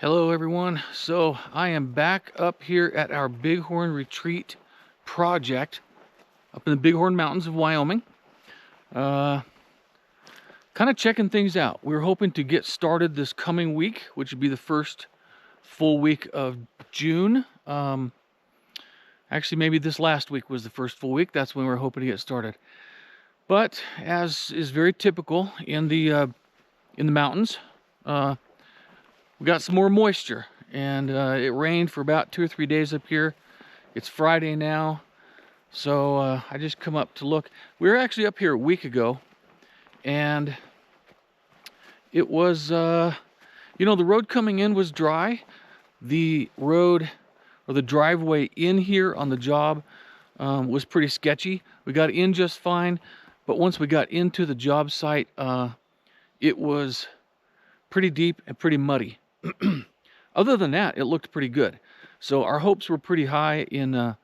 Hello everyone. So I am back up here at our Bighorn Retreat project up in the Bighorn Mountains of Wyoming. Kind of checking things out. We're hoping to get started this coming week, which would be the first full week of June. Actually, maybe this last week was the first full week. That's when we're hoping to get started. But as is very typical in the mountains, we got some more moisture, and it rained for about 2 or 3 days up here. It's Friday now, so I just come up to look. We were actually up here a week ago, and it was, the road coming in was dry. The road, or the driveway in here on the job, was pretty sketchy. We got in just fine, but once we got into the job site, it was pretty deep and pretty muddy. Other than that, it looked pretty good. So our hopes were pretty high in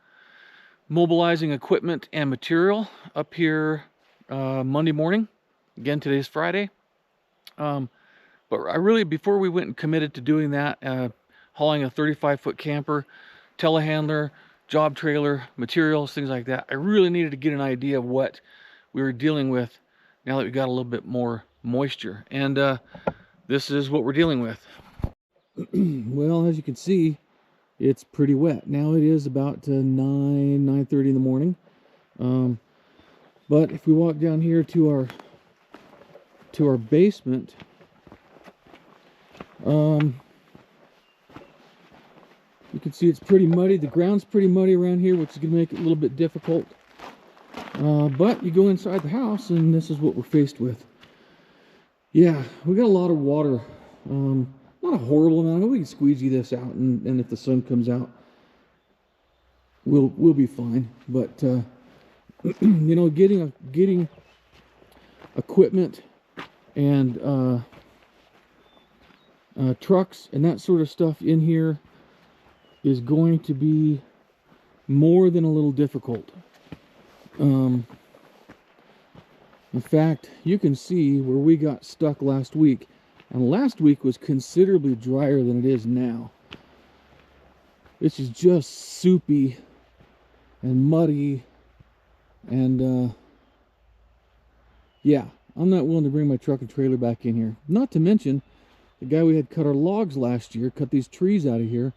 mobilizing equipment and material up here Monday morning. Again, today's Friday. But I really, before we went and committed to doing that, hauling a 35-foot camper, telehandler, job trailer, materials, things like that, I really needed to get an idea of what we were dealing with now that we got a little bit more moisture. And this is what we're dealing with. Well, as you can see, it's pretty wet. Now it is about 9:30 in the morning. But if we walk down here to our basement, you can see it's pretty muddy. The ground's pretty muddy around here, which is going to make it a little bit difficult. But you go inside the house, and this is what we're faced with. Yeah, we got a lot of water. Not a horrible amount. We can squeegee this out, and if the sun comes out, we'll be fine. But getting equipment and trucks and that sort of stuff in here is going to be more than a little difficult. In fact, you can see where we got stuck last week. And last week was considerably drier than it is now. This is just soupy and muddy. And yeah, I'm not willing to bring my truck and trailer back in here. Not to mention, the guy we had cut our logs last year, cut these trees out of here,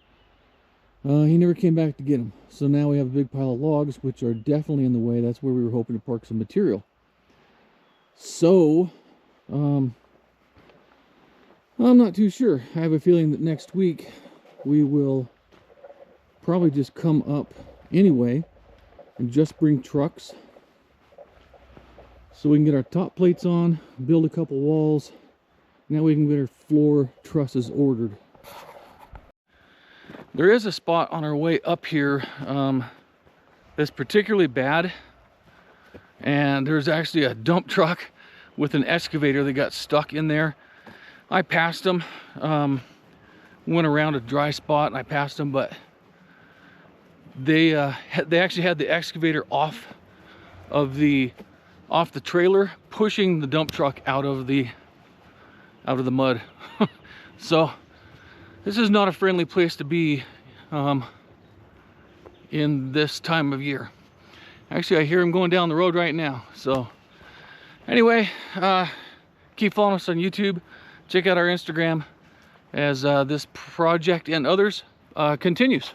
he never came back to get them. So now we have a big pile of logs, which are definitely in the way. That's where we were hoping to park some material. So, I'm not too sure. I have a feeling that next week we will probably just come up anyway and just bring trucks so we can get our top plates on, build a couple walls. Now we can get our floor trusses ordered. There is a spot on our way up here that's particularly bad, and there's actually a dump truck with an excavator that got stuck in there. I passed them, went around a dry spot and I passed them, but they actually had the excavator off the trailer, pushing the dump truck out of the mud. So this is not a friendly place to be in this time of year. Actually, I hear him going down the road right now. So anyway, keep following us on YouTube. Check out our Instagram as this project and others continues.